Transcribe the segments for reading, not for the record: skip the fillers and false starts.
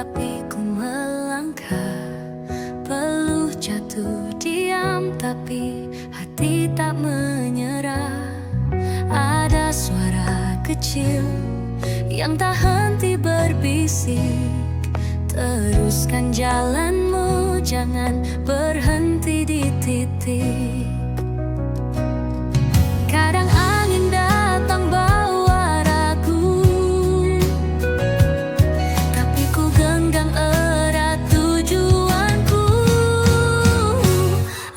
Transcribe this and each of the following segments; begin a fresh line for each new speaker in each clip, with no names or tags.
tapi ku melangkah. Peluh jatuh diam, tapi hati tak menyerah. Ada suara kecil yang tak henti berbisik, teruskan jalanmu, jangan berhenti di titik. Kadang angin datang bawa ragu, tapi ku genggam erat tujuanku.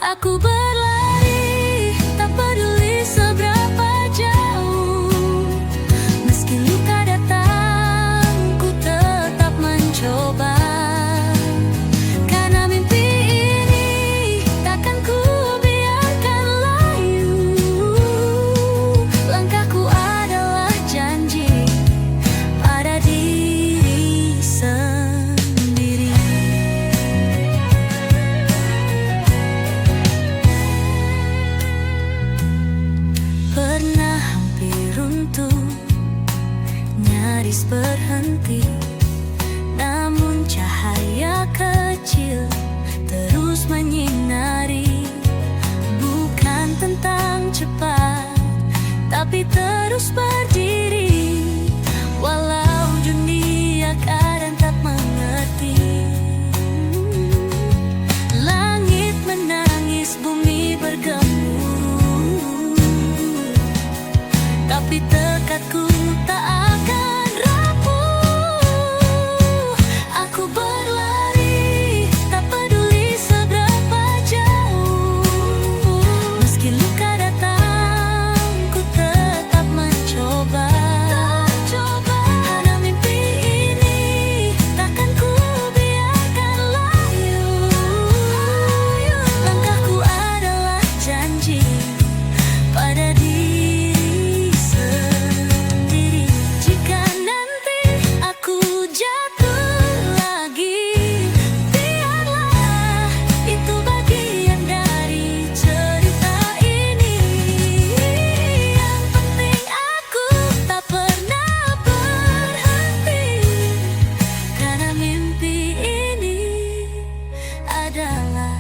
Aku berlari, tak peduli seberapa jauh. Meski luka datang, ku tetap mencoba. Karena mimpi ini takkan ku biarkan layu. Langkahku adalah janji pada diri sendiri. Pernah hampir runtuh, nyaris berhenti, namun cahaya kecil terus menyinari. Bukan tentang cepat, tapi terus berdiri. Walau dunia kadang tak mengerti. Langit menangis, bumi bergemuruh, tapi tekadku tak akan rapuh. Aku berlari, tak peduli seberapa jauh. Meski luka datang, ku tetap mencoba. Karena mimpi ini takkan ku biarkan layu. Langkahku adalah janji pada diri sendiri. Jika nanti aku jatuh lagi, biarlah itu bagian dari cerita ini. Yang penting aku tak pernah berhenti. Karena mimpi ini adalah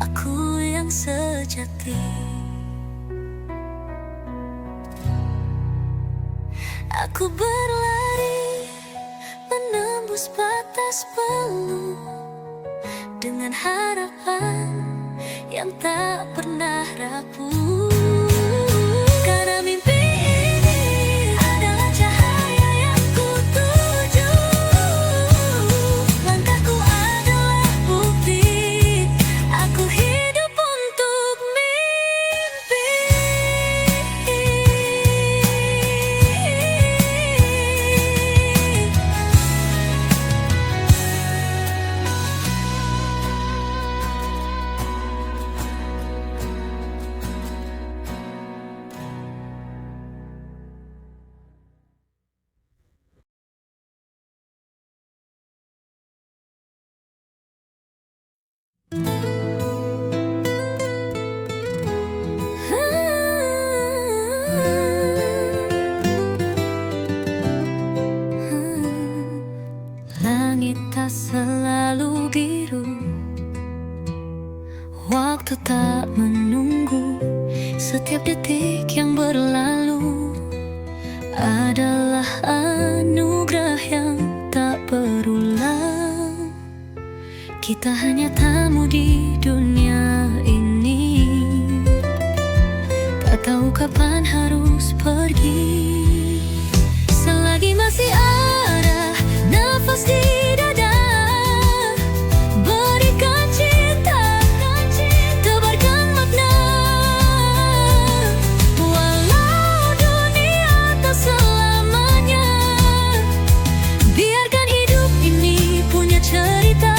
aku yang sejati. Aku berlari menembus batas peluh dengan harapan yang tak pernah rapuh. Karena mimpi ini adalah cahaya yang ku tuju. Langkahku adalah bukti aku hidup untuk mimpi. Langit tak selalu biru, waktu tak menunggu. Setiap detik yang berlalu adalah anugerah yang tak berulang. Kita hanya tamu di dunia ini, tak tahu kapan harus pergi. Selagi masih ada nafas di dada, berikan cinta, tebarkan makna. Walau dunia tak selamanya, biarkan hidup ini punya cerita.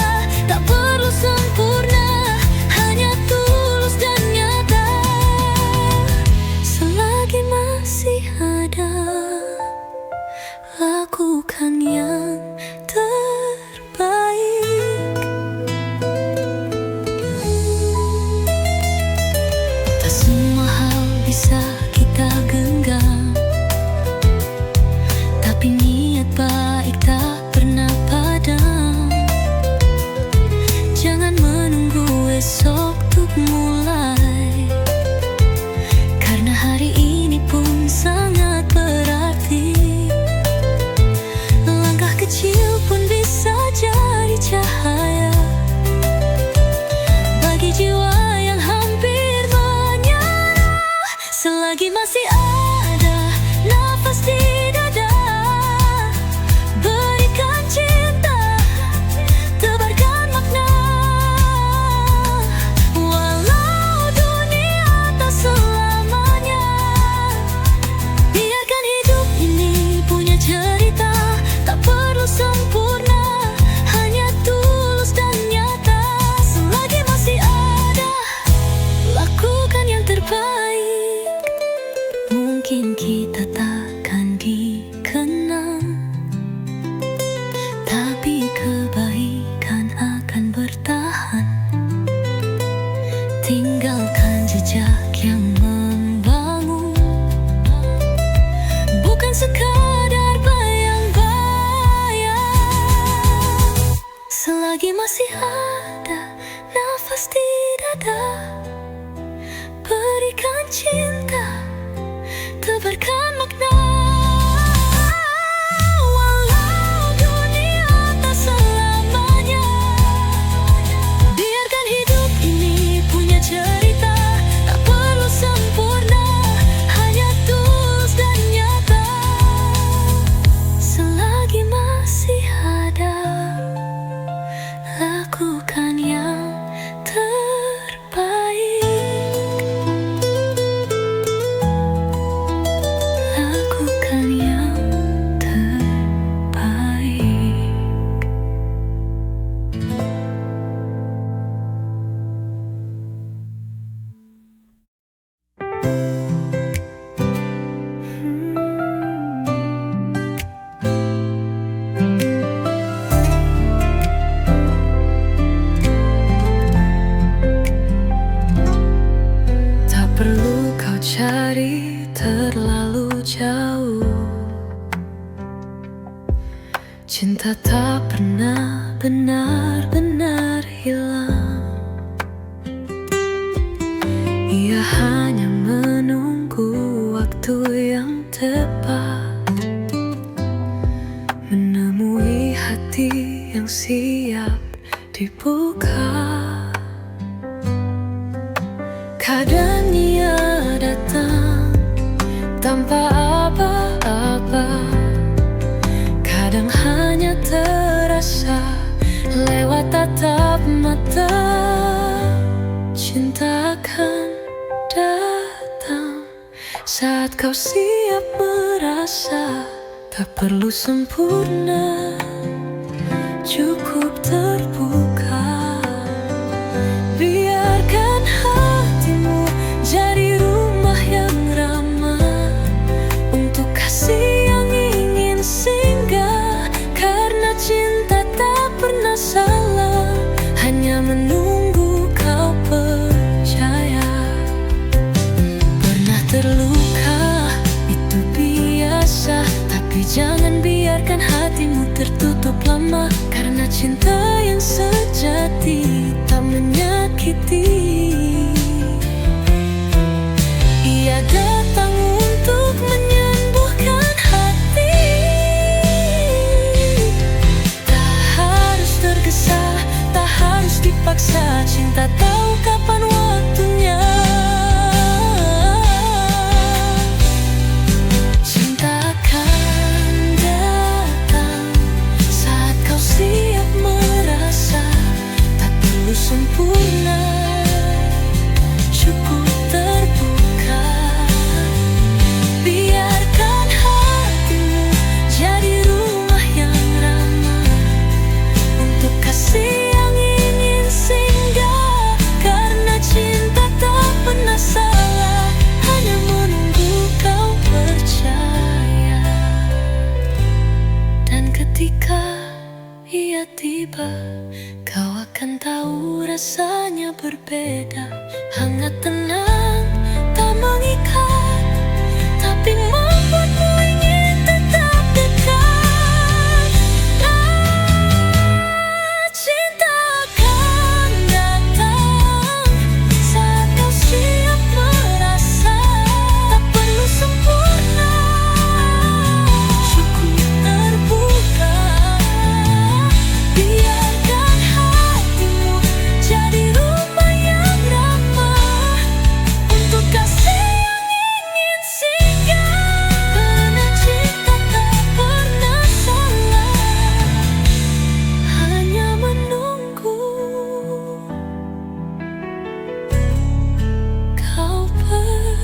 Tak perlu sempurna, hanya tulus dan nyata. Selagi masih ada, aku Cinta tak pernah benar-benar hilang. Ia hanya menunggu waktu yang tepat, menemui hati yang siap dibuka. Kadang ia datang tanpa apa-apa, kadang hanya terasa lewat tatap mata. Cinta akan datang saat kau siap merasa tak perlu sempurna, cukup terbuka. Biarkan hatimu jadi rumah yang ramah untuk kasih yang ingin singgah. Karena cinta tak pernah salah, hanya menunggu kau percaya. Pernah terluka, itu biasa, tapi jangan biarkan hatimu tertutup lama. Karena cinta yang sejati tak menyakiti. Ia datang untuk menyembuhkan hati. Tak harus tergesa, tak harus dipaksa. Cinta tahu kapan waktunya. Cinta akan datang saat kau siap merasa tak perlu sempurna, cukup terbuka. Biarkan hatimu jadi rumah yang ramah untuk kasih yang ingin singgah. Karena cinta tak pernah salah, hanya menunggu kau percaya. Dan ketika ia tiba, kau akan tahu rasanya berbeda. Hangat tenang, tak mengikat, tapi membuatmu ingin tetap dekat. Cinta akan datang saat kau siap merasa tak perlu sempurna, cukup terbuka. Biarkan hatimu jadi rumah yang ramah untuk kasih yang ingin singgah. Karena cinta tak pernah salah, hanya menunggu kau percaya.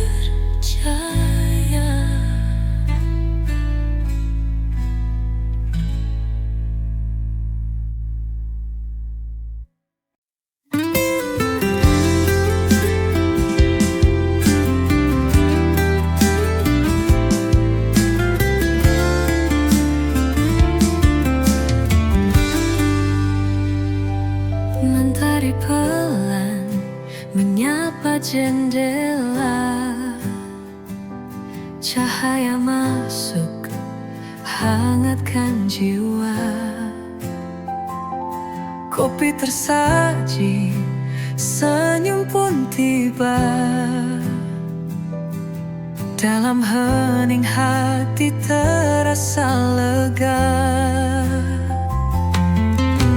Mentari pelan menyapa jendela, cahaya masuk hangatkan jiwa. Kopi tersaji, senyum pun tiba. Dalam hening hati terasa lega.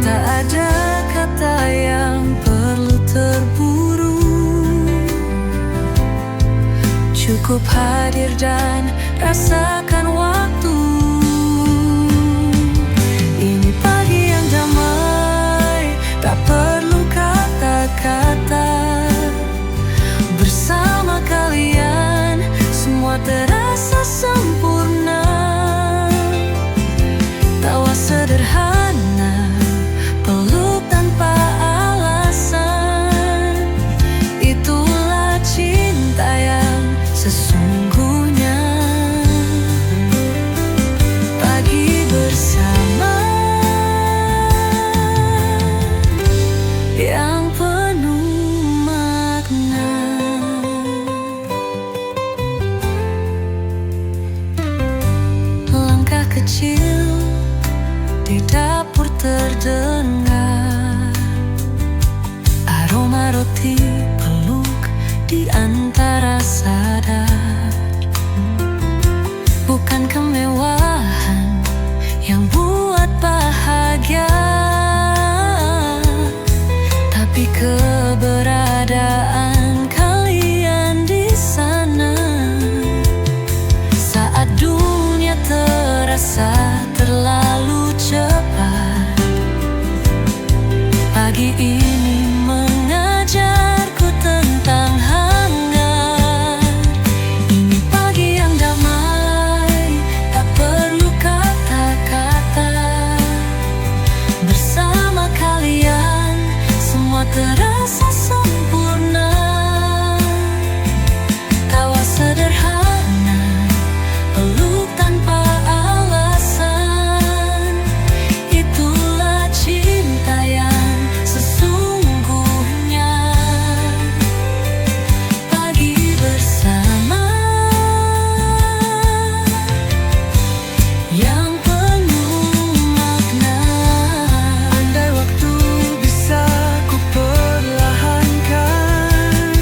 Tak ada kata yang perlu terburu, cukup hadir dan rasakan waktu. Ini pagi yang damai, tak perlu kata-kata. Bersama kalian semua terasa sempurna. Tawa sederhana, peluk tanpa alasan. Itulah cinta yang sesungguhnya. dari dapur terdengar. Aroma roti peluk di antara sadar. Bukan kemewahan yang buat bahagia, tapi keberadaan kalian di sana. Saat dunia terasa terlalu cepat, pagi ini mengajarku tentang hangat. Ini pagi yang damai, tak perlu kata-kata. Bersama kalian semua terasa sempurna. Tawa sederhana, peluk tanpa alasan. Itulah cinta yang sesungguhnya. Pagi bersama yang penuh makna. Andai waktu bisa ku perlahankan,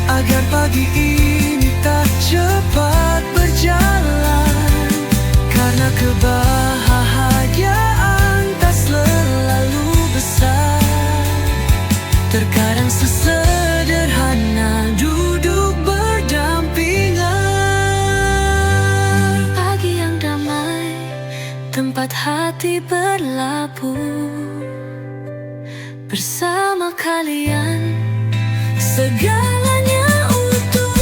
agar pagi ini tak cepat berjalan. Karena kebahagiaan tak selalu besar. Terkadang sesederhana duduk berdampingan. Pagi yang damai, tempat hati berlabuh. Bersama kalian segalanya utuh.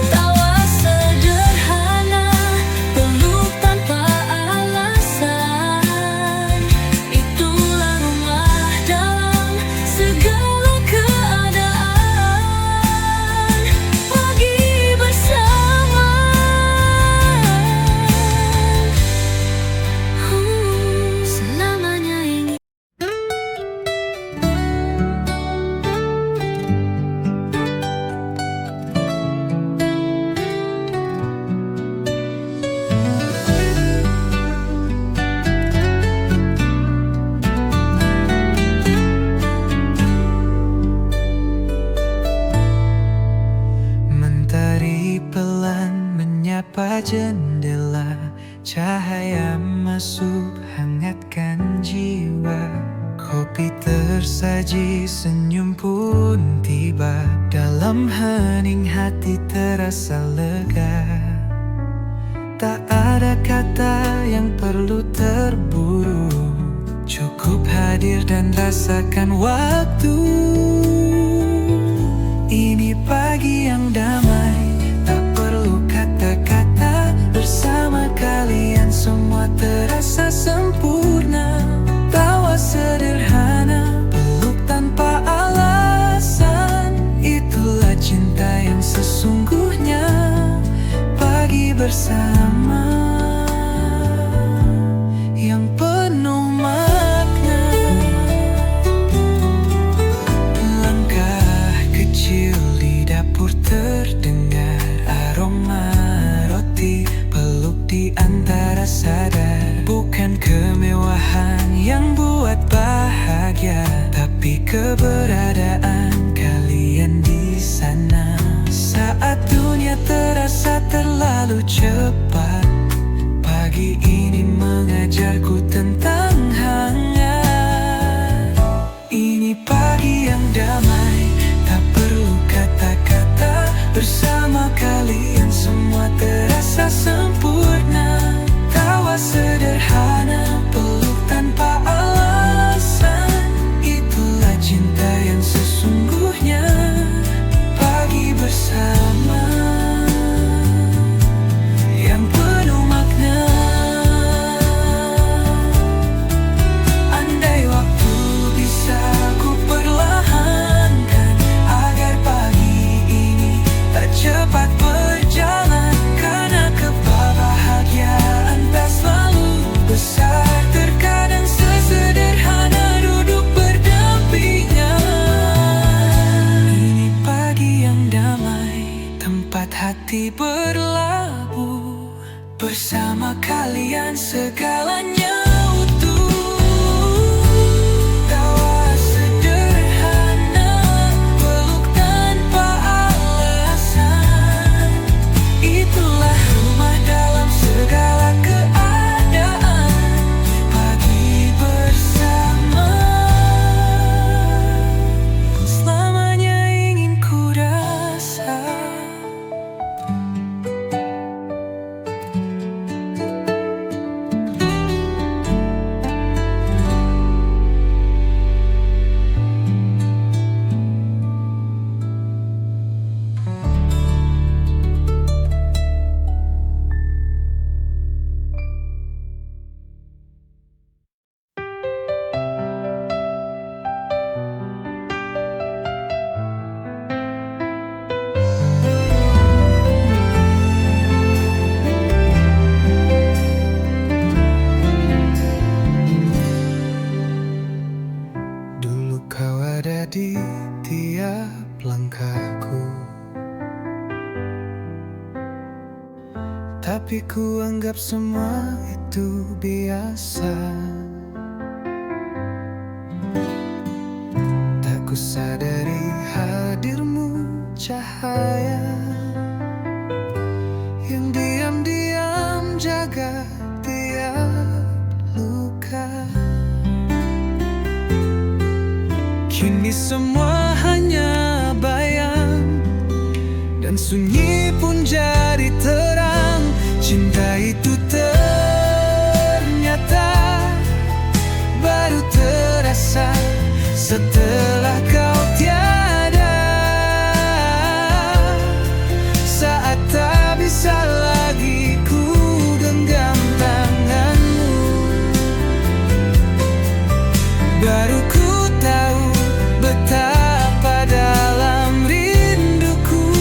Tawa sederhana, peluk tanpa alasan. Itulah rumah dalam segala keadaan. Pagi bersama selamanya ingin.
Mentari pelan menyapa jendela, cahaya masuk hangatkan jiwa. Kopi tersaji, senyum pun tiba. Dalam hening hati terasa lega. Tak ada kata yang perlu terburu, cukup hadir dan rasakan waktu. Ini pagi yang damai, tak perlu kata-kata. Bersama kalian semua terasa sempurna. Tawa sederhana, peluk tanpa alasan. Itulah cinta yang sesungguhnya. Pagi bersama yang penuh makna. Langkah kecil di dapur terdengar. Aroma roti peluk di antara sadar. Bukan kemewahan yang buat bahagia, tapi keberadaan kalian di sana. Saat dunia terasa terlalu cepat, pagi ini mengajarku tentang hangat. Ini pagi yang damai, tak perlu kata-kata. Bersama kalian semua terasa sempurna. Tawa sederhana, peluk tanpa alasan. Itulah cinta yang sesungguhnya. Pagi bersama yang penuh makna. ku anggap semua itu biasa. Tak ku sadari hadirmu cahaya yang diam-diam jaga tiap luka. Kini semua hanya bayang, dan sunyi pun jadi terang. Cinta itu ternyata baru terasa setelah kau tiada. Saat tak bisa lagi ku genggam tanganmu, baru ku tahu betapa dalam rinduku.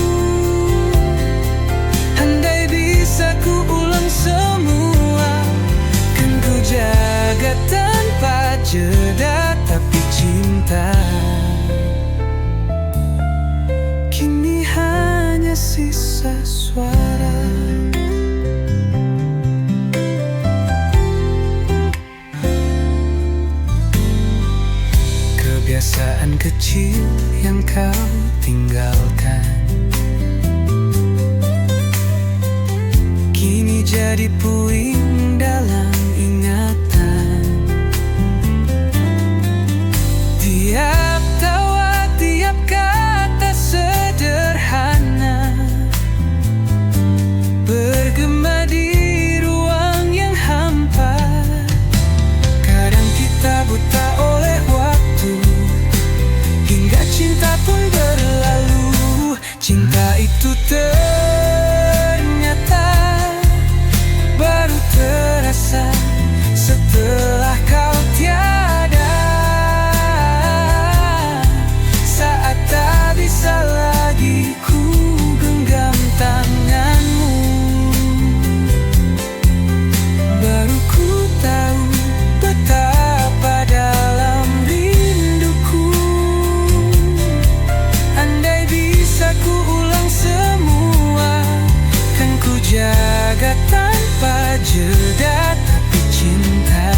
Andai bisa ku ulang semua, kan ku jaga tanpa jeda. Tapi cinta kini hanya sisa suara. Kebiasaan kecil yang kau tinggalkan kini jadi puing dalam ingatan. Tiap tawa, tiap kata sederhana bergema di ruang yang hampa. Kadang kita buta oleh waktu, hingga cinta pun berlalu. Cinta itu ternyata baru terasa setelah kau tiada. Saat tak bisa lagi ku genggam tanganmu, baru ku tahu betapa dalam rinduku. Andai bisa ku ulang semua, kan ku jaga tanpa jeda. Tapi cinta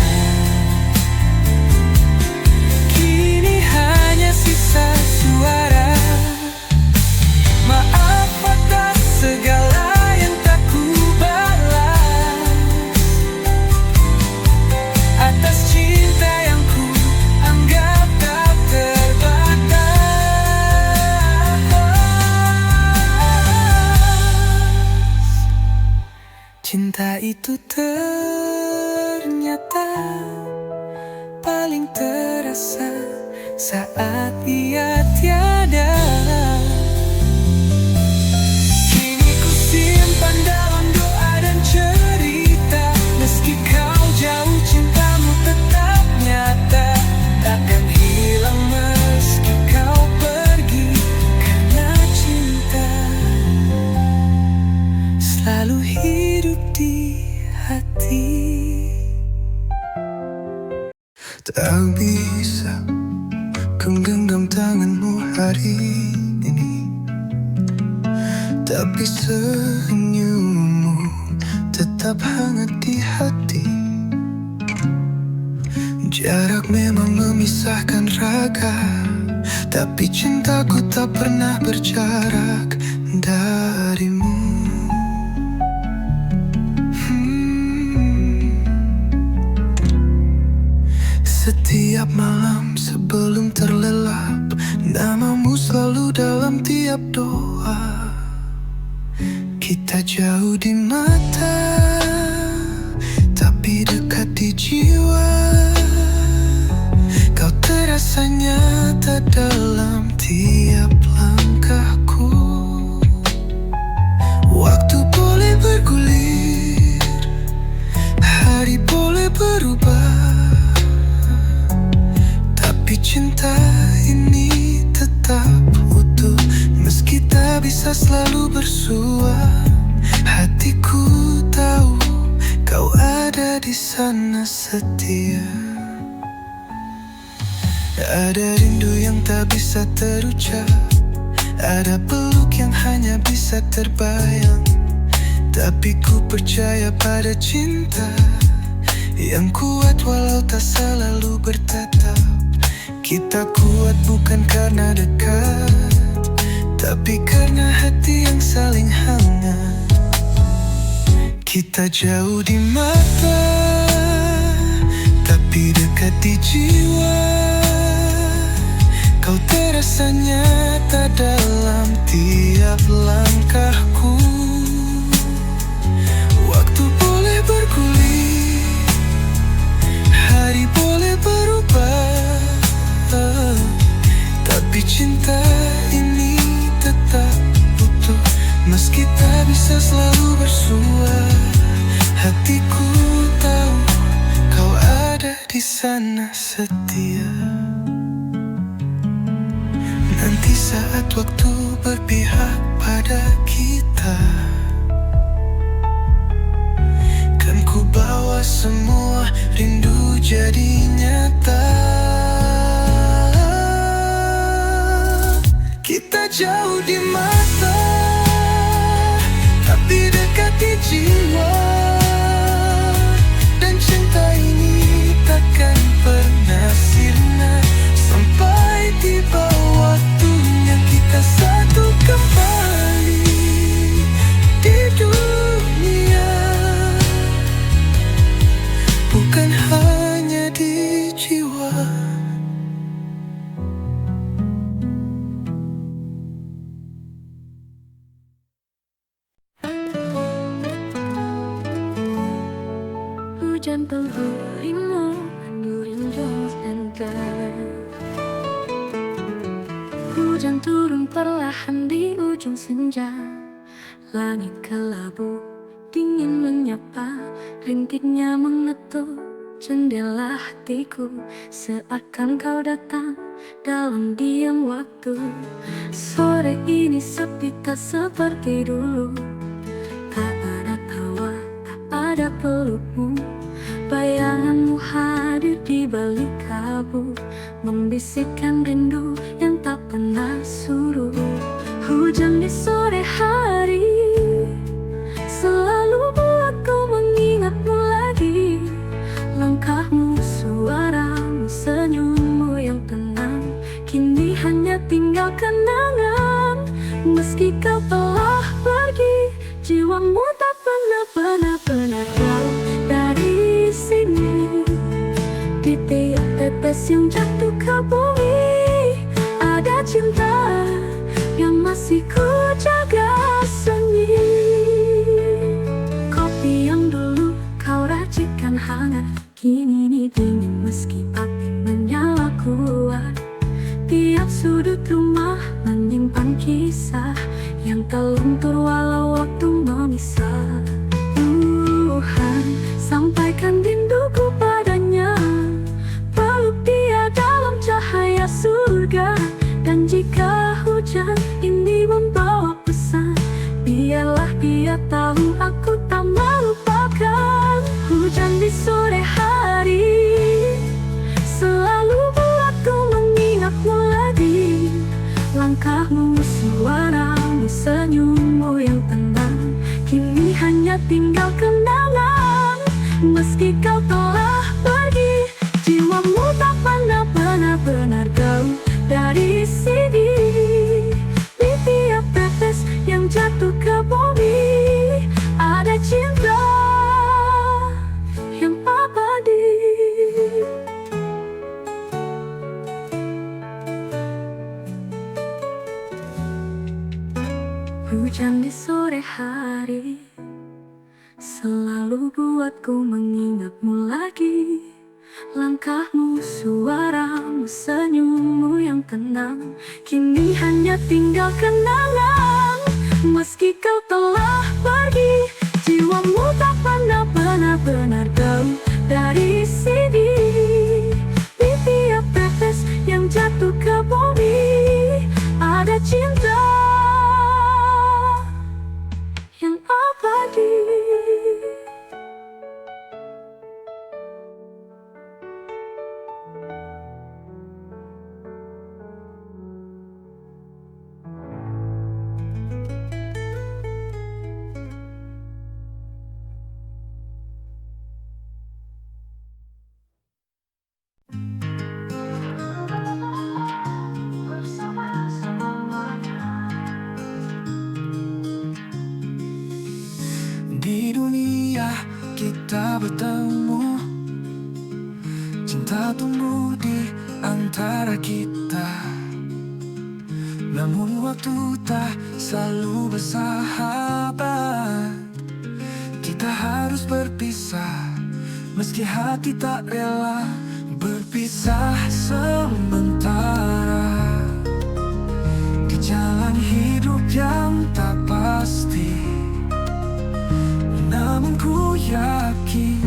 kini hanya sisa suara. Maaf atas segala yang tak ku balas, atas cinta yang ku anggap tak terbatas. Cinta itu ternyata paling terasa saat ia tiada. Kini ku simpan dalam doa dan cerita, meski kau jauh cintamu tetap nyata. Takkan hilang meski kau pergi, karena cinta selalu hidup di hati. Tak bisa ku genggam tanganmu hari ini, tapi senyummu tetap hangat di hati. Jarak memang memisahkan raga, tapi cintaku tak pernah berjarak darimu. Setiap malam sebelum terlelap, namamu selalu dalam tiap doa. Kita jauh di mata, tapi dekat di jiwa. Kau terasa nyata dalam tiap langkahku. Waktu boleh bergulir, hari boleh berubah, tapi cinta ini tetap utuh. Meski tak bisa selalu bersua, hatiku tahu kau ada di sana setia. Ada rindu yang tak bisa terucap, ada peluk yang hanya bisa terbayang. Tapi ku percaya pada cinta yang kuat walau tak selalu bertatap. Kita kuat bukan karena dekat, tapi karena hati yang saling hangat. Kita jauh di mata, tapi dekat di jiwa. Kau terasa nyata dalam tiap langkahku. Waktu boleh bergulir, hari boleh berubah, tapi cinta ini tetap utuh. Meski tak bisa selalu bersua, hatiku tahu kau ada di sana setia. Nanti saat waktu berpihak pada kita, kan ku bawa semua rindu jadi nyata. Kita jauh di mata, tapi dekat di jiwa. Dan cinta ini takkan pernah sirna sampai tiba waktunya kita satu kembali di dunia, bukan hanya di jiwa.
Hujan penghurimu, menduring Jones and Claire. Hujan turun perlahan di ujung senja. Langit kelabu, dingin menyapa. Rintiknya mengetuk jendela hatiku. Seakan kau datang dalam diam waktu. Sore ini sepi tak seperti dulu. Tak ada tawa, tak ada pelukmu. Bayanganmu hadir di balik kabut, membisikkan rindu yang tak pernah surut. Hujan di sore hari selalu buatku mengingatmu lagi. Langkahmu, suaramu, senyummu yang tenang, kini hanya tinggal kenangan. Meski kau telah pergi, jiwamu tak pernah jauh dari sini. Di tiap tetes yang jatuh ke bumi, ada cinta yang masih ku jaga sunyi. Kopi yang dulu kau racikan hangat, kini dingin meski api menyala kuat. Tiap sudut rumah menyimpan kisah yang tak luntur walau waktu memisah. Tuhan, sampaikan rinduku padanya, peluk dia dalam cahaya surga. Dan jika hujan ini membawa pesan, biarlah dia tahu aku tak melupakan. Hujan di sore hari selalu buatku mengingatmu lagi. Langkahmu, suaramu, senyummu yang tenang, kini hanya tinggal kenangan. Meski kau telah pergi, jiwamu tak pernah jauh dari sini. Di tiap tetes yang jatuh ke bumi, ada cinta yang abadi. Hujan di sore hari selalu buatku mengingatmu lagi. Langkahmu, suaramu, senyummu yang tenang, kini hanya tinggal kenangan. Meski kau telah pergi, jiwamu tak pernah jauh dari sini. Di tiap tetes yang jatuh ke bumi, ada cinta yang abadi.
bertemu, cinta tumbuh di antara kita. Namun waktu tak selalu bersahabat. Kita harus berpisah, meski hati tak rela berpisah sementara. Di jalan hidup yang tak pasti, namun ku yakin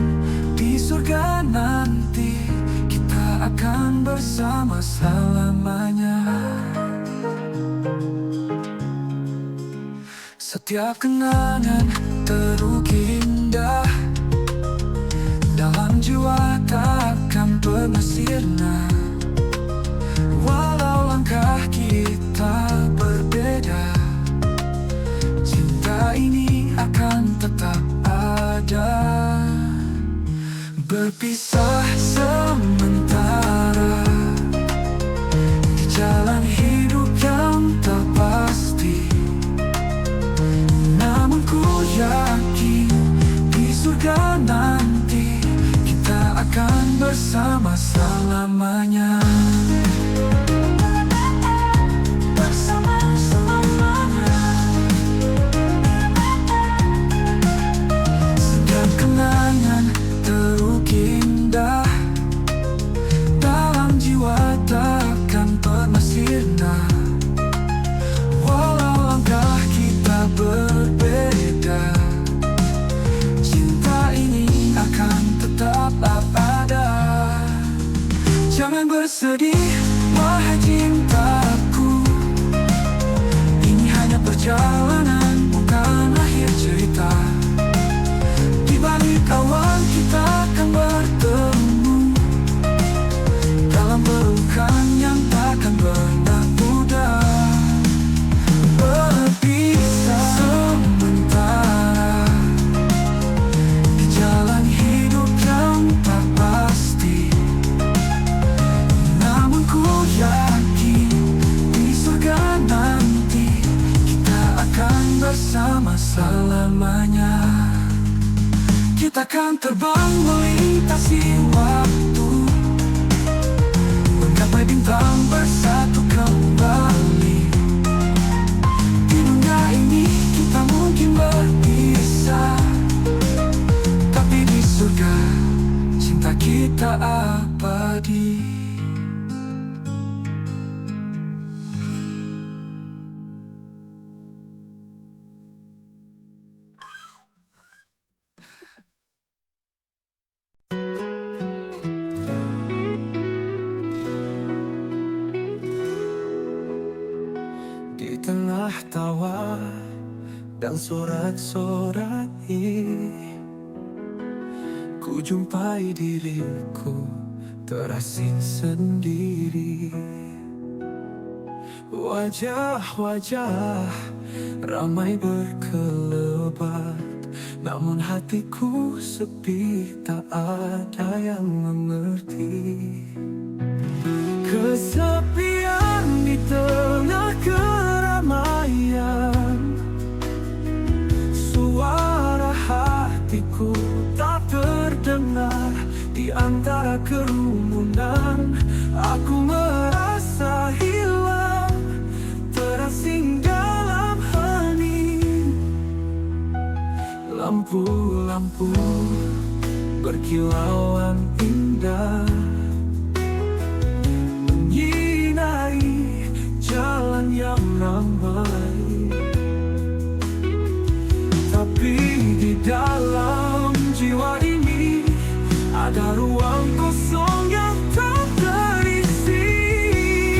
di surga nanti kita akan bersama selamanya. Setiap kenangan terukir indah, dalam jiwa takkan pernah sirna. Walau langkah kita berbeda, cinta ini akan tetap ada. Berpisah sementara di jalan hidup yang tak pasti, namun ku yakin di surga nanti kita akan bersama selamanya. Bersama selamanya. Setiap kenangan terukir indah, dalam jiwa takkan pernah sirna. Walau langkah kita berbeda, cinta ini akan tetap ada. Jangan bersedih, wahai cintaku, ini hanya perjalanan, bukan akhir cerita. Di balik awan kita akan bertemu, dalam pelukan yang takkan pernah mudah. Berpisah sementara di jalan hidup yang tak pasti, namun ku yakin di surga nanti kita akan bersama selamanya. Kita akan terbang melintasi waktu, menggapai bintang bersatu kembali. Di dunia ini kita mungkin berpisah, tapi di surga cinta kita abadi. Di tengah tawa dan sorak-sorai, ku jumpai diriku terasing sendiri. Wajah-wajah ramai berkelebat, namun hatiku sepi, tak ada yang mengerti. Kesepian di tengah keramaian, suara hatiku tak terdengar. Di antara kerumunan aku merasa hilang, terasing dalam hening. Lampu-lampu berkilauan indah menyinari jalan yang ramai, tapi di dalam jiwa ini ada ruang kosong yang tak terisi.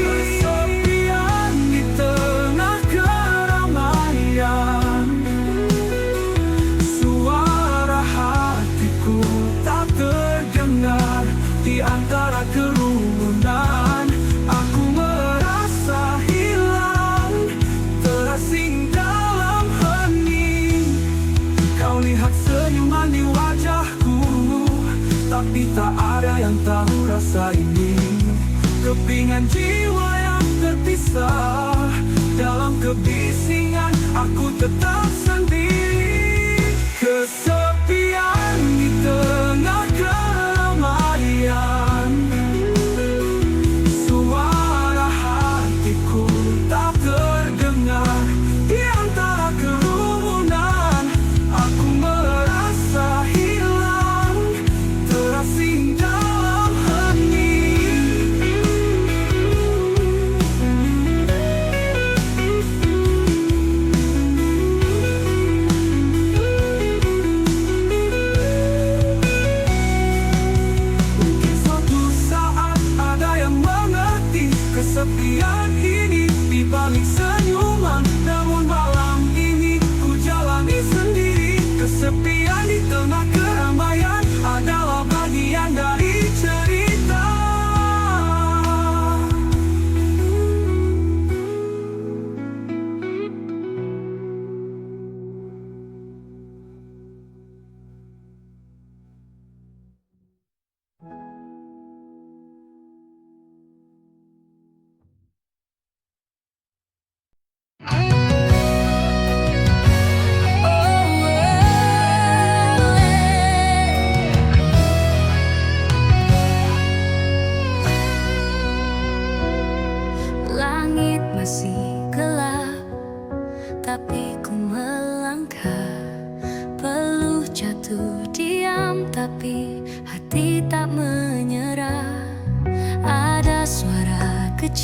Kesepian di tengah keramaian, suara hatiku tak terdengar. Di antara kerumunan aku merasa hilang, terasing dalam hening. Kau lihat senyuman di wajahku, tapi tak ada yang tahu rasa ini. Kepingan jiwa yang terpisah, dalam kebisingan aku tetap sendiri. Kesepian di tengah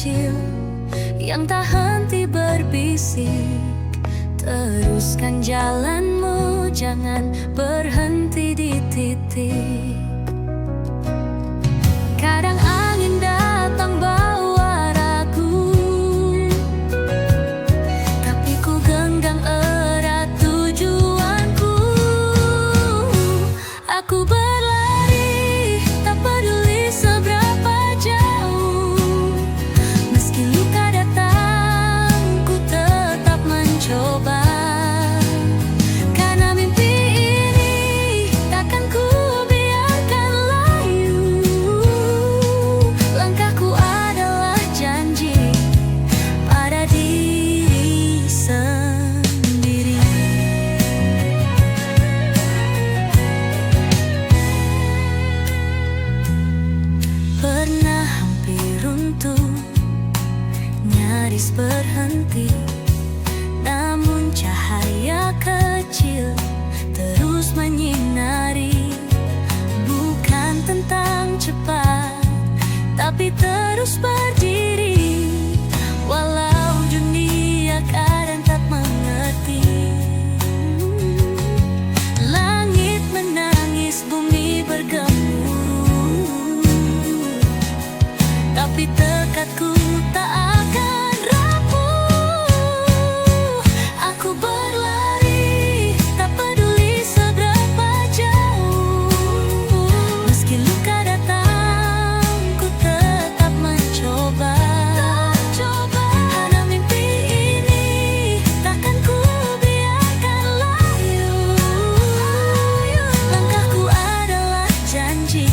kecil yang tak henti berbisik. Teruskan jalanmu, jangan berhenti di titik. Kadang angin datang bawa ragu, tapi ku genggam erat tujuanku. Aku berlari, tak peduli seberapa jauh. Meski luka datang, ku tetap mencoba. Karena mimpi ini takkan ku biarkan layu. Langkahku adalah janji pada diri sendiri. Pernah hampir runtuh, nyaris berhenti, namun cahaya kecil terus menyinari. Bukan tentang cepat, tapi terus berdiri. Walau dunia kadang tak mengerti. Langit menangis, bumi bergemuruh, tapi tekadku tak akan rapuh. Aku berlari, tak peduli seberapa jauh. Meski luka datang, ku tetap mencoba. Karena mimpi ini takkan ku biarkan layu. Langkahku adalah janji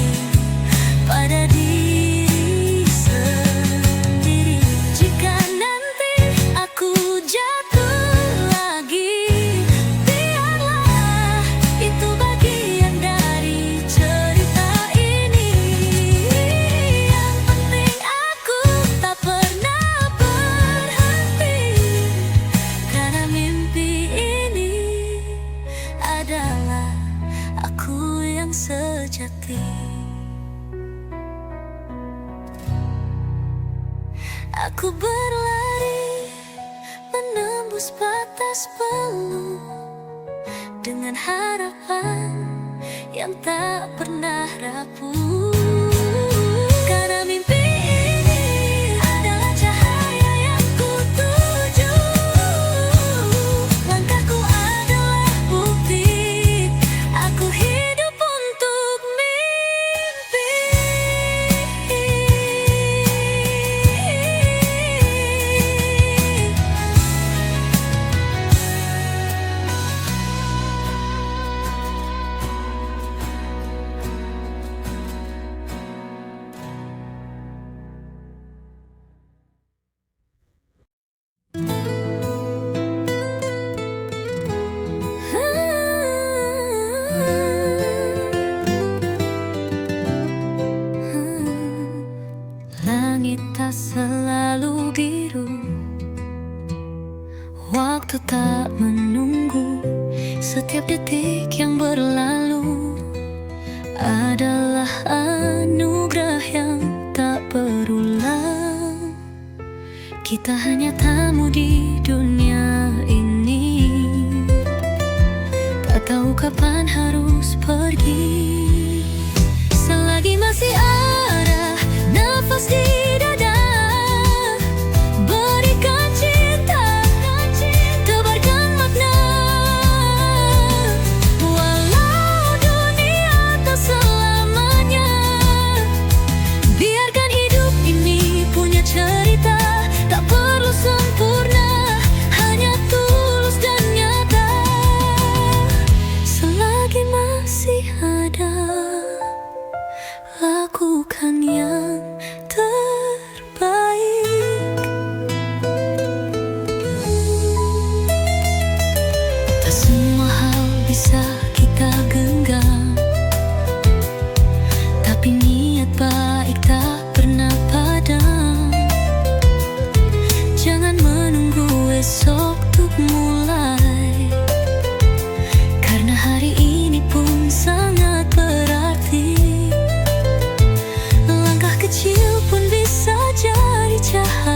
pada diri sendiri. Jika nanti aku jatuh lagi, biarlah itu bagian dari cerita ini. Yang penting aku tak pernah berhenti. Karena mimpi ini adalah aku yang sejati. Aku berlari menembus batas peluk dengan harapan yang tak pernah rapuh. Karena mimpi ini adalah cahaya yang ku tuju. Langkahku adalah bukti aku hidup untuk mimpi. Langit tak selalu biru, waktu tak menunggu. Setiap detik yang berlalu adalah anugerah yang tak berulang. Kita hanya tamu di dunia ini, tak tahu kapan harus pergi. Selagi masih ada nafas di dada, berikan cinta, tebarkan makna. Walau dunia tak selamanya, biarkan hidup ini punya cerita. Tak perlu sempurna, hanya tulus dan nyata. Selagi masih ada, lakukan yang terbaik. Tak semua hal bisa kita genggam, tapi niat baik tak pernah padam. Jangan menunggu esok untuk mulai, karena hari ini pun sangat berarti. Langkah kecil pun bisa jadi cahaya.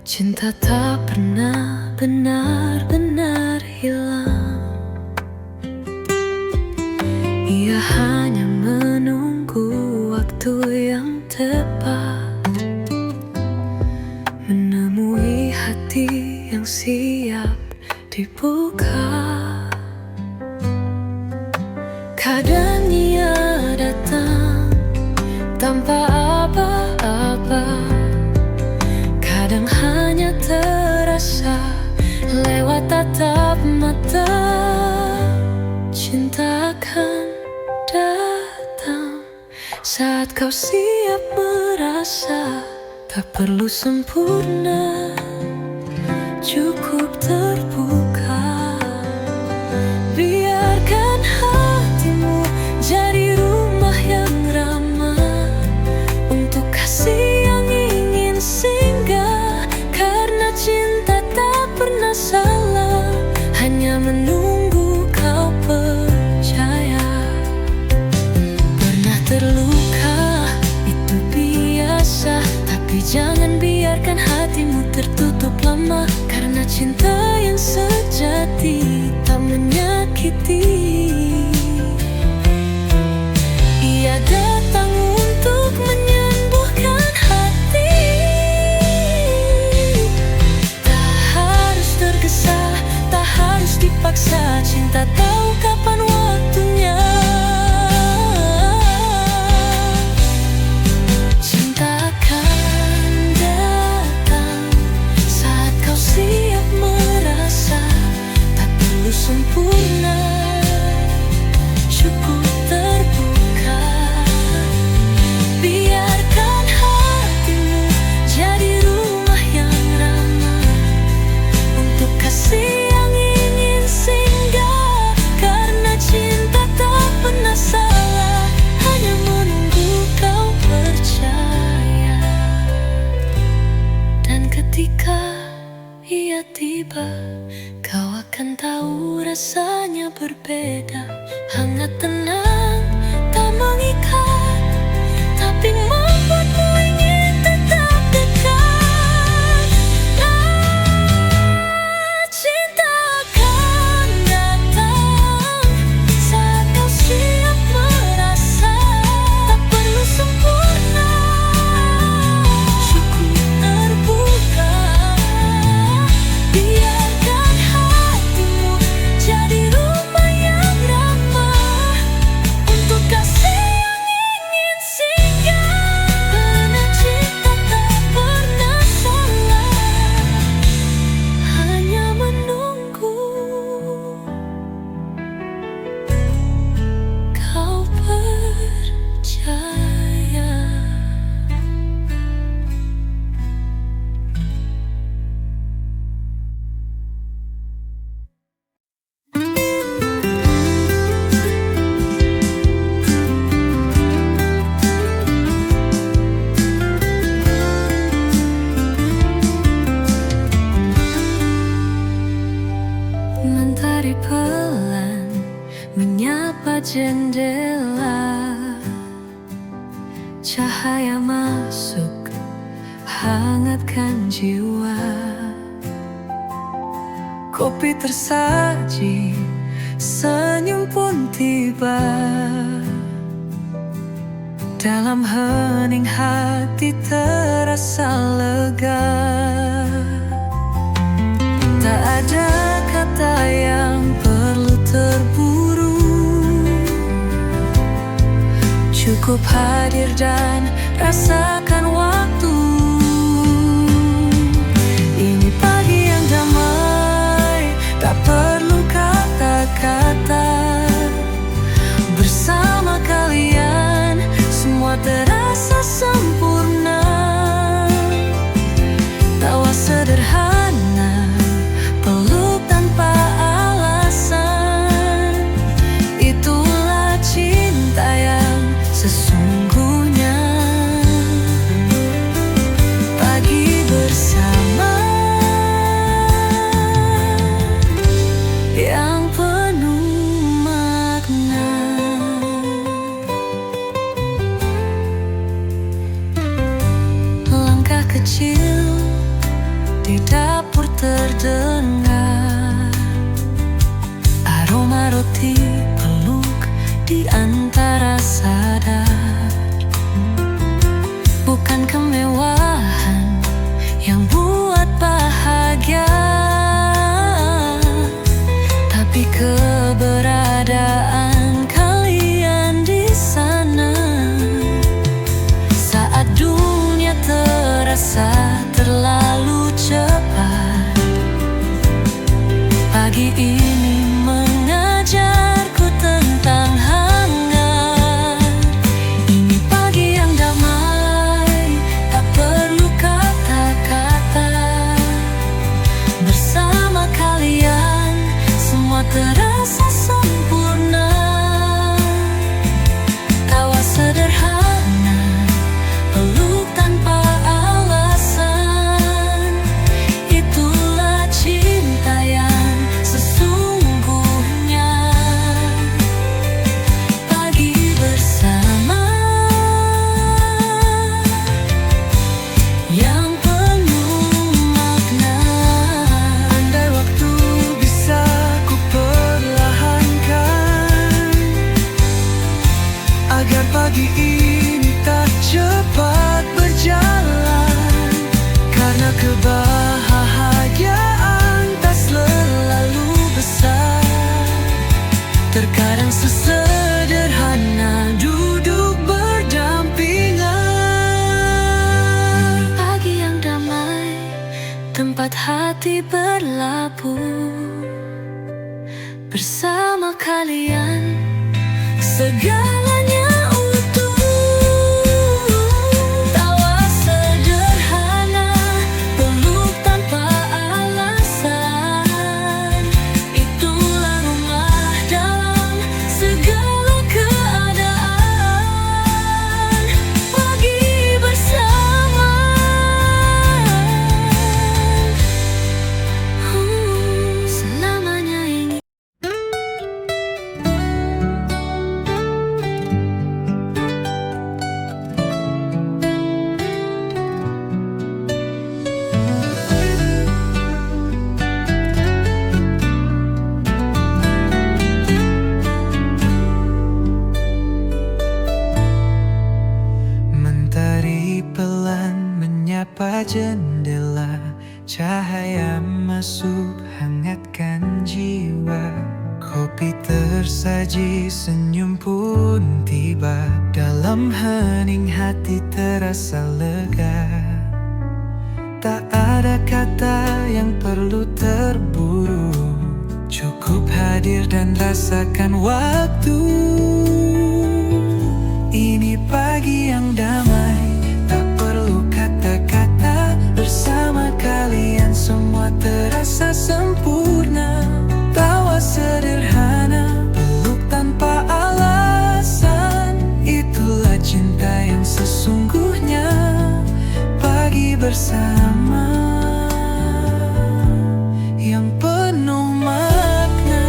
Cinta tak pernah benar-benar hilang. Ia hanya menunggu waktu yang tepat, menemui hati yang siap dibuka. Kadang ia datang tanpa apa-apa, kadang hanya terasa lewat tatap mata. Cinta akan datang saat kau siap merasa tak perlu sempurna, cukup terbuka. Biarkan hatimu jadi rumah yang ramah untuk kasih yang ingin singgah. Karena cinta tak pernah salah, hanya menunggu kau percaya. Pernah terluka, itu biasa, tapi jangan biarkan hatimu tertutup lama. Karena cinta yang sejati tak menyakiti. Ia datang untuk menyembuhkan hati. Tak harus tergesa, tak harus dipaksa. Cinta tahu kapan waktunya. Cinta akan datang saat kau siap merasa tak perlu sempurna, cukup terbuka. Biarkan hatimu jadi rumah yang ramah untuk kasih yang ingin singgah. Karena cinta tak pernah salah, hanya menunggu kau percaya. Dan ketika ia tiba, kau akan tahu rasanya berbeda. Hangat tenang, tak mengikat, tapi membuatmu ingin tetap dekat. Cinta akan datang saat kau siap merasa tak perlu sempurna, cukup terbuka. Biarkan hatimu jadi rumah yang ramah untuk kasih yang ingin singgah. Karena cinta tak pernah salah, hanya menunggu kau percaya. Mentari pelan menyapa jendela, cahaya masuk hangatkan jiwa. Kopi tersaji, senyum pun tiba. Dalam hening hati terasa lega. Tak ada kata yang perlu terburu, cukup hadir dan rasakan waktu. Ini pagi yang damai, tak perlu kata-kata. Bersama kalian semua terasa sempurna. Tawa sederhana, peluk tanpa alasan. Itulah cinta yang sesungguhnya. Pagi bersama yang penuh makna. Langkah kecil di dapur terdengar aroma roti peluk di antara sadar. Bukan kemewahan yang buat bahagia, tapi keberadaan kalian di sana. Saat dunia terasa terlalu cepat, pagi ini mengajarku tentang hangat. Ini pagi yang damai, tak perlu kata-kata. Bersama kalian semua terasa sempurna. Tawa sederhana, peluk tanpa alasan. Itulah cinta yang sesungguhnya. Pagi bersama yang penuh makna.
Andai waktu bisa ku perlahankan, agar pagi ini tak cepat berjalan. Karena kebahagiaan tak selalu besar. Terkadang sesederhana duduk berdampingan.
Pagi yang damai, tempat hati berlabuh. Bersama kalian segalanya utuh. Tawa sederhana, peluk tanpa alasan. Itulah rumah dalam segala keadaan. Pagi bersama selamanya ingin.
Mentari pelan menyapa jendela, cahaya masuk hangatkan jiwa. Kopi tersaji, senyum pun tiba. Dalam hening hati terasa lega. Tak ada kata yang perlu terburu, cukup hadir dan rasakan waktu. Ini pagi yang damai, tak perlu kata-kata. Bersama kalian semua terasa sempurna. Tawa sederhana, peluk tanpa alasan. Itulah cinta yang sesungguhnya. Pagi bersama yang penuh makna.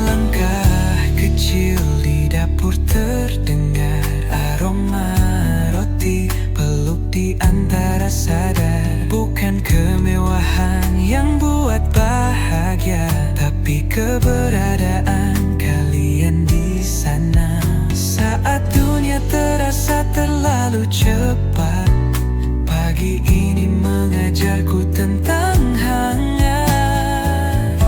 Langkah kecil di dapur terdengar, aroma roti peluk di antara sadar. Bukan kemewahan yang buat bahagia, tapi keberadaan kalian di sana. Saat dunia terasa terlalu cepat, pagi ini mengajarku tentang hangat.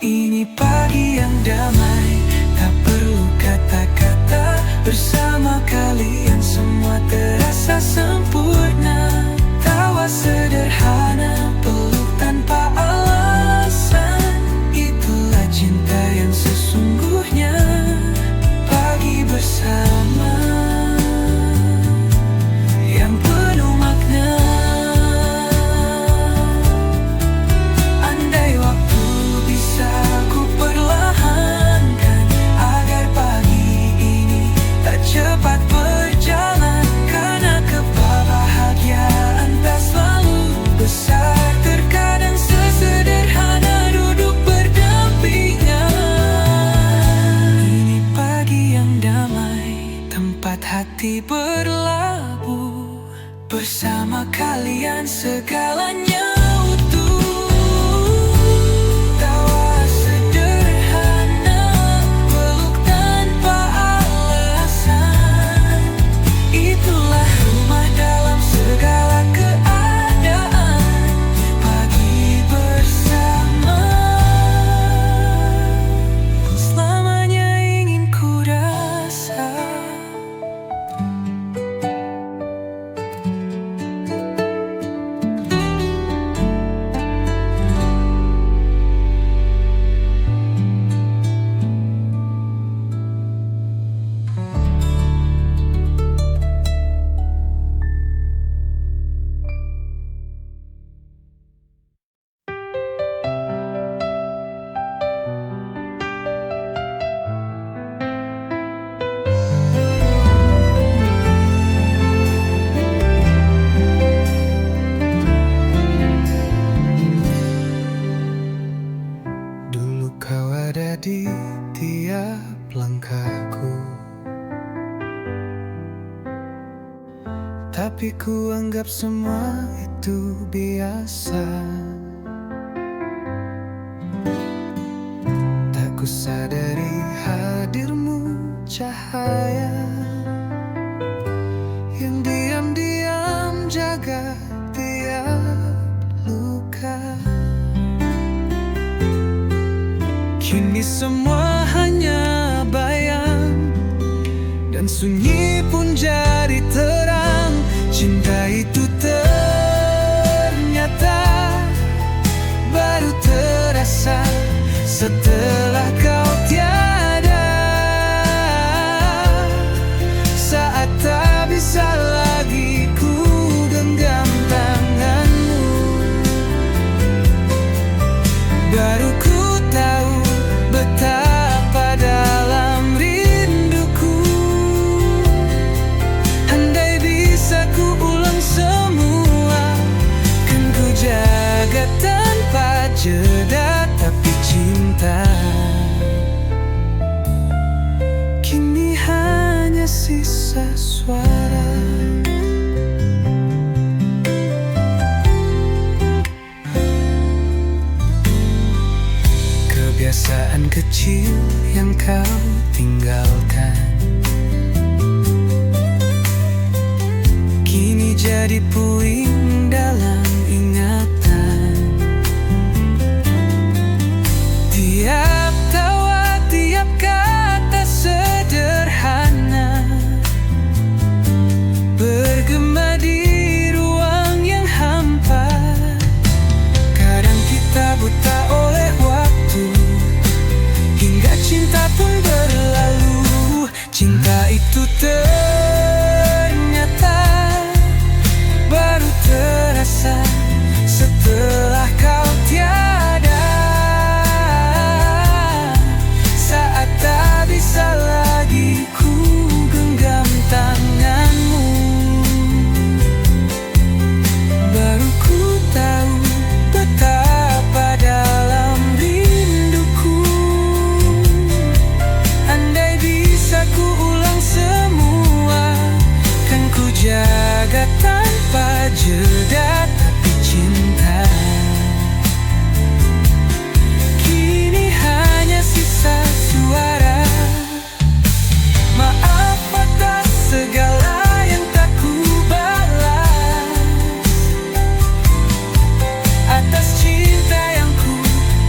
Ini pagi yang damai, tak perlu kata-kata. Bersama kalian semua terasa sempurna. Tawa sederhana, peluk tanpa alasan. Itulah cinta yang sesungguhnya. Pagi bersama yang penuh makna. Andai waktu bisa ku perlahankan, agar pagi ini tak cepat berjalan. Karena kebahagiaan Bersama kalian segalanya utuh. Tawa sederhana, peluk tanpa alasan. Itulah rumah dalam segala keadaan. Pagi bersama, selamanya ingin ku rasa. Dulu kau ada di tiap langkahku, tapi ku anggap semua itu biasa. Tak ku sadari hadirmu cahaya yang diam-diam jaga tiap luka. Kini semua hanya bayang, dan sunyi pun jadi terang. Cinta itu ternyata baru terasa setelah kau tiada. Saat tak bisa lagi ku genggam tanganmu, baru ku tahu betapa dalam rinduku. Andai bisa ku ulang semua, kan ku jaga tanpa jeda. Tapi cinta kini hanya sisa suara. Kebiasaan kecil yang kau tinggalkan kini jadi puing dalam ingatan. Tiap tawa, tiap kata sederhana bergema di ruang yang hampa. Kadang kita buta oleh waktu, hingga cinta pun berlalu. Cinta itu ternyata baru terasa setelah kau tiada. Saat tak bisa lagi ku genggam tanganmu, baru ku tahu betapa dalam rinduku. Andai bisa ku ulang semua, kan ku jaga tanpa jeda. Tapi cinta kini hanya sisa suara. Maaf atas segala yang tak ku balas, atas cinta yang ku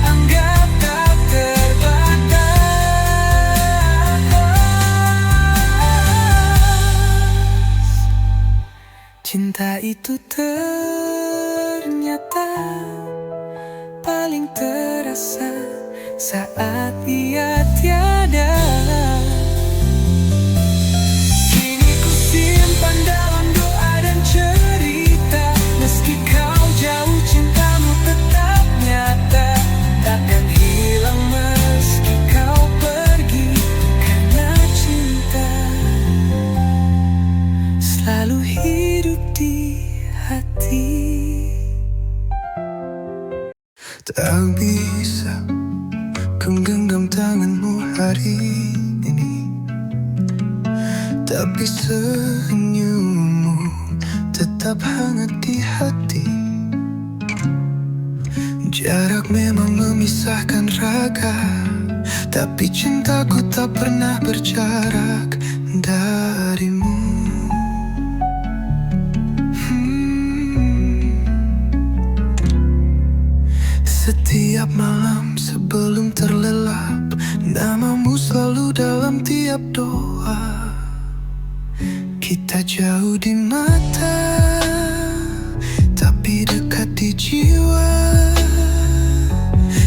anggap tak terbatas. Cinta itu ternyata paling terasa saat ia tiada. Kini ku simpan dalam doa dan cerita. Meski kau jauh, cintamu tetap nyata. Takkan hilang meski kau pergi, karena cinta selalu hidup di hati. Tak bisa ku genggam tanganmu hari ini, tapi senyummu tetap tetap hangat di hati. Jarak memang memisahkan raga, tapi cintaku tak pernah berjarak darimu. Setiap malam sebelum terlelap, namamu selalu dalam tiap doa. Kita jauh di mata, tapi dekat di jiwa.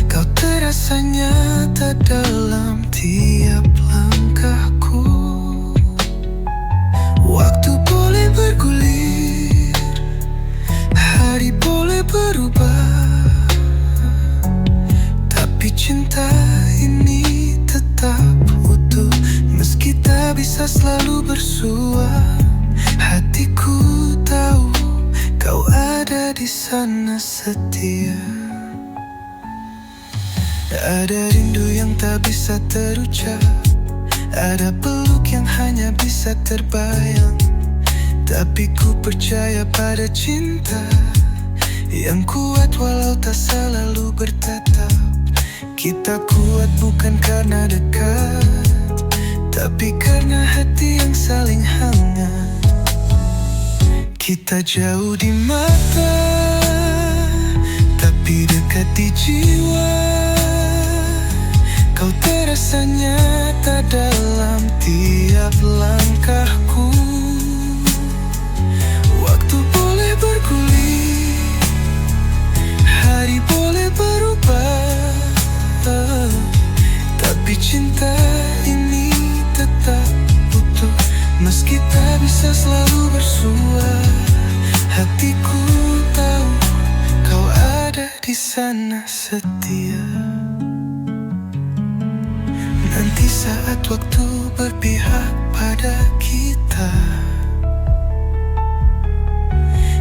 Kau terasa nyata dalam tiap langkahku. Waktu boleh bergulir, hari boleh berubah, tapi cinta ini tetap utuh. Meski tak bisa selalu bersua, hatiku tahu kau ada di sana setia. Ada rindu yang tak bisa terucap, ada peluk yang hanya bisa terbayang. Tapi ku percaya pada cinta yang kuat walau tak selalu bertatap. Kita kuat bukan karena dekat, tapi karena hati yang saling hangat. Kita jauh di mata, tapi dekat di jiwa. Kau terasa nyata dalam tiap langkahku. Waktu boleh bergulir, hari boleh berubah, tapi cinta ini tetap utuh. Meski tak bisa selalu bersua, hatiku tahu kau ada di sana setia. Nanti saat waktu berpihak pada kita,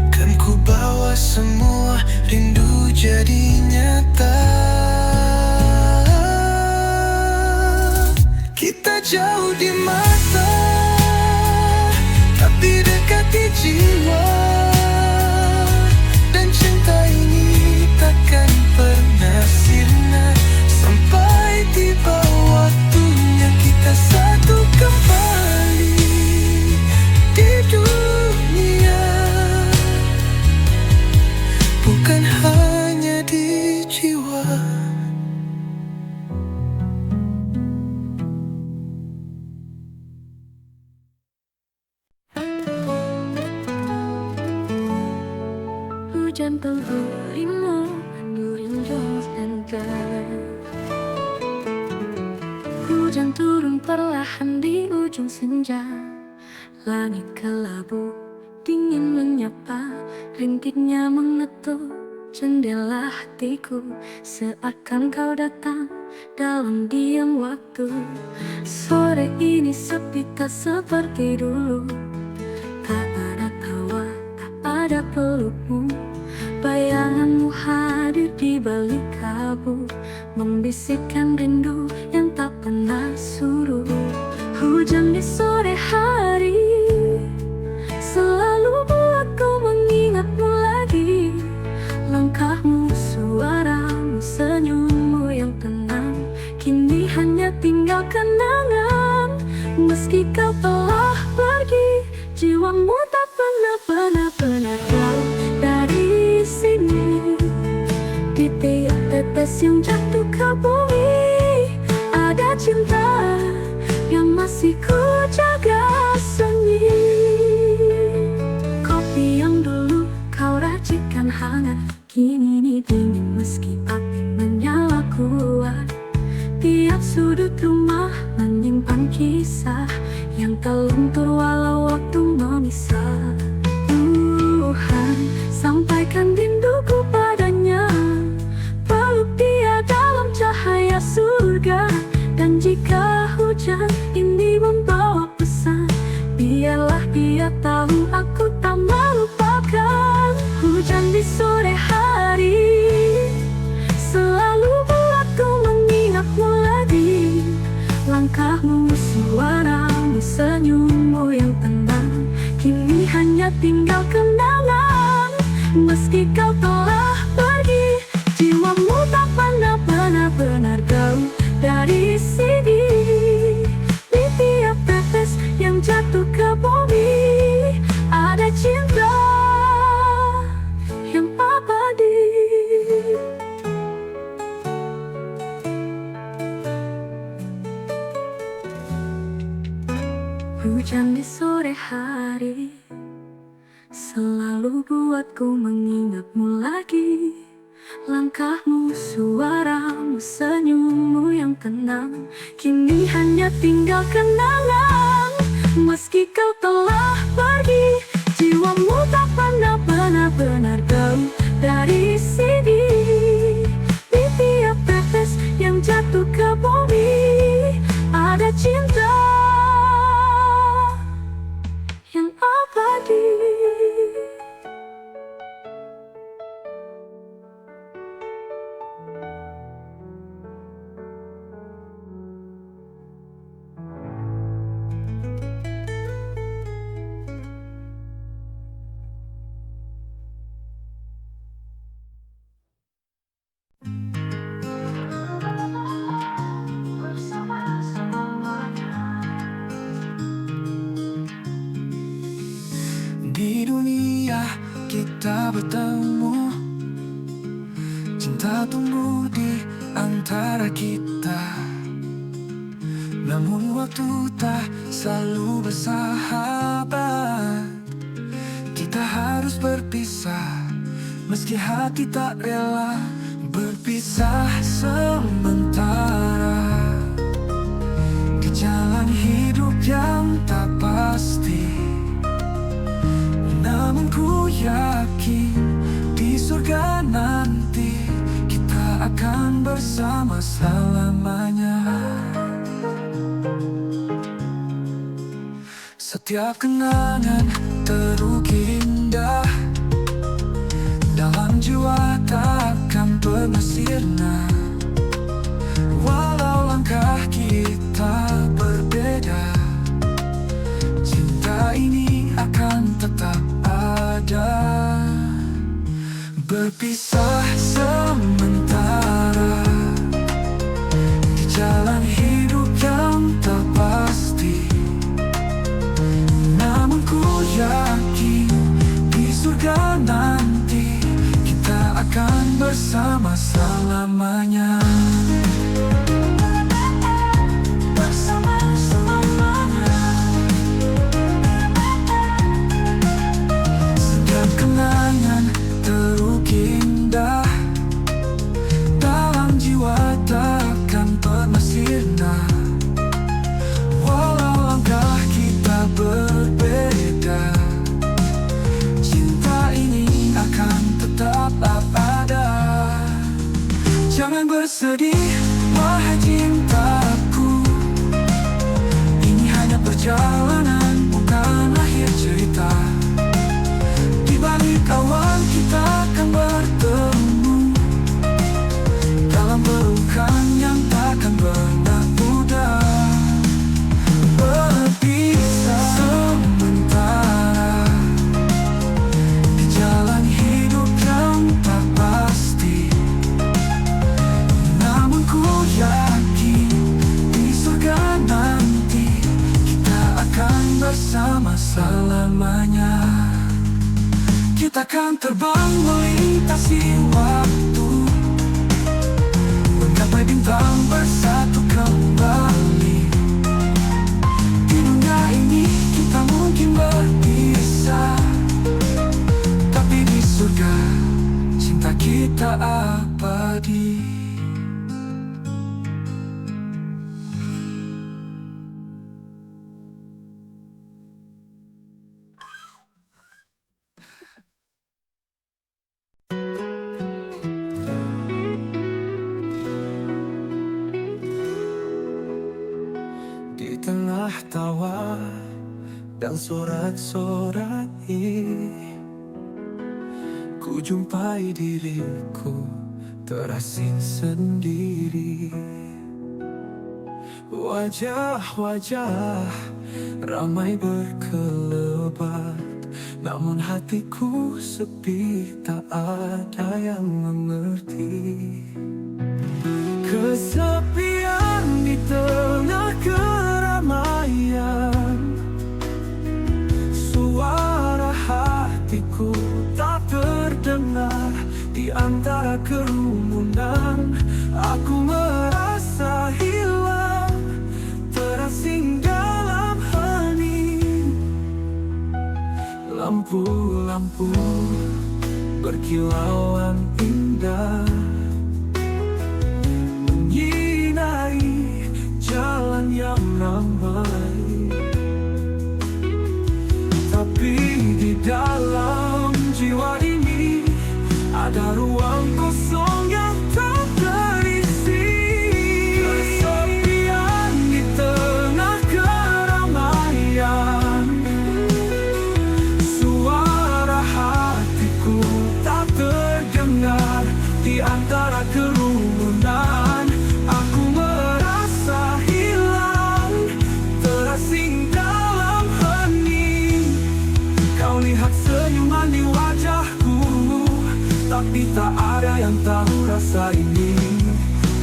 kan ku bawa semua rindu jadi nyata. Kita jauh di mata, tapi dekat di jiwa. Dan cinta ini takkan pernah sirna sampai tiba waktunya kita satu kembali di dunia, bukan hanya di jiwa.
Hujan penghurimu, menduring dan hujan turun perlahan di ujung senja. Langit kelabu, dingin menyapa, rintiknya mengetuk jendela hatiku. Seakan kau datang dalam diam waktu. Sore ini sepi tak seperti dulu, tak ada tawa, tak ada pelukmu. Bayanganmu hadir di balik kabut, membisikkan rindu yang tak pernah surut. Hujan di sore hari selalu buatku mengingatmu lagi. Langkahmu, suaramu, senyummu yang tenang, kini hanya tinggal kenangan. Meski kau telah pergi, jiwamu tak pernah jauh dari sini. Di tiap tetes yang jatuh ke bumi, ada cinta yang masih ku jaga sunyi. Kopi yang dulu kau racikan hangat, kini dingin meski api menyala kuat. Tiap sudut rumah menyimpan kisah yang tak luntur walau waktu memisah. Tuhan, sampaikan rinduku padanya, peluk dia dalam cahaya surga. Dan jika hujan ini membawa pesan, biarlah dia tahu aku tak melupakan. Hujan di sore hari selalu buatku mengingatmu lagi. Langkahmu, suaramu, senyummu yang tenang, Meski kau telah pergi, jiwamu tak pernah benar-benar jauh dari sini. Di tiap tetes yang jatuh ke bumi ada cinta yang abadi. Hujan di sore hari selalu buatku mengingatmu lagi. Langkahmu, suaramu, senyummu yang tenang kini hanya tinggal kenangan. Meski kau telah pergi, jiwamu tak pernah benar-benar jauh dari sini. Di tiap tetes yang jatuh ke bumi ada cinta yang abadi.
Di dunia kita bertemu, cinta tumbuh di antara kita. Namun waktu tak selalu bersahabat. Kita harus berpisah, meski hati tak rela berpisah sementara. Di jalan hidup yang tak pasti, namun ku yakin di surga nanti kita akan bersama selamanya. Setiap kenangan terukir indah, dalam jiwa takkan pernah sirna. Walau langkah kita berbeda, cinta ini akan tetap ada. Berpisah sementara di jalan hidup yang tak pasti, namun ku yakin di surga nanti kita akan bersama selamanya. Bersama selamanya. Setiap kenangan terukir indah, dalam jiwa takkan pernah sirna. Walau langkah kita berbeda, cinta ini akan tetap ada. Jangan bersedih, wahai cintaku, ini hanya perjalanan, bukan akhir cerita. Di balik awan kita akan bertemu, dalam pelukan yang takkan pernah mudah. Berpisah sementara di jalan hidup yang tak pasti, namun ku yakin di surga nanti kita akan bersama selamanya. Kita akan terbang melintasi waktu, menggapai bintang bersatu kembali. Di dunia ini kita mungkin berpisah, tapi di surga cinta kita abadi. Di tengah tawa dan sorak-sorai, ku jumpai diriku terasing sendiri. Wajah-wajah ramai berkelebat, Namun hatiku sepi, tak ada yang mengerti. Kesepian di tengah keramaian, suara hatiku tak terdengar. Di antara kerumunan, aku merasa hilang, terasing dalam hening. Lampu-lampu berkilauan indah menyinari jalan yang ramai, tapi di dalam jiwa ini ada ruang kosong yang tak terisi. Kesepian di tengah keramaian, suara hatiku tak terdengar. Di antara kerumunan, aku merasa hilang, terasing dalam hening. Kau lihat senyuman di wajahku, tapi tak ada yang tahu rasa ini.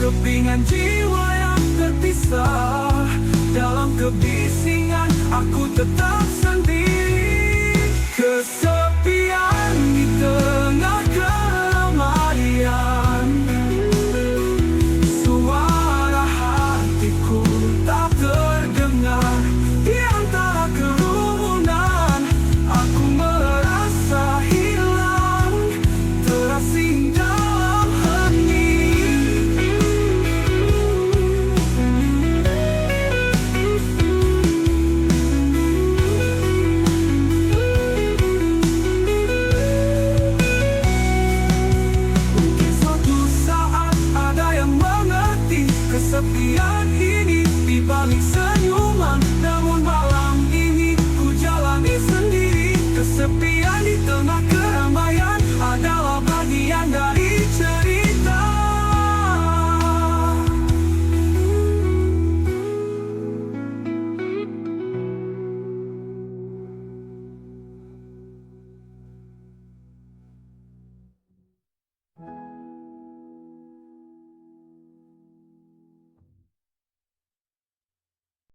Kepingan jiwa yang terpisah, dalam kebisingan aku tetap sendiri.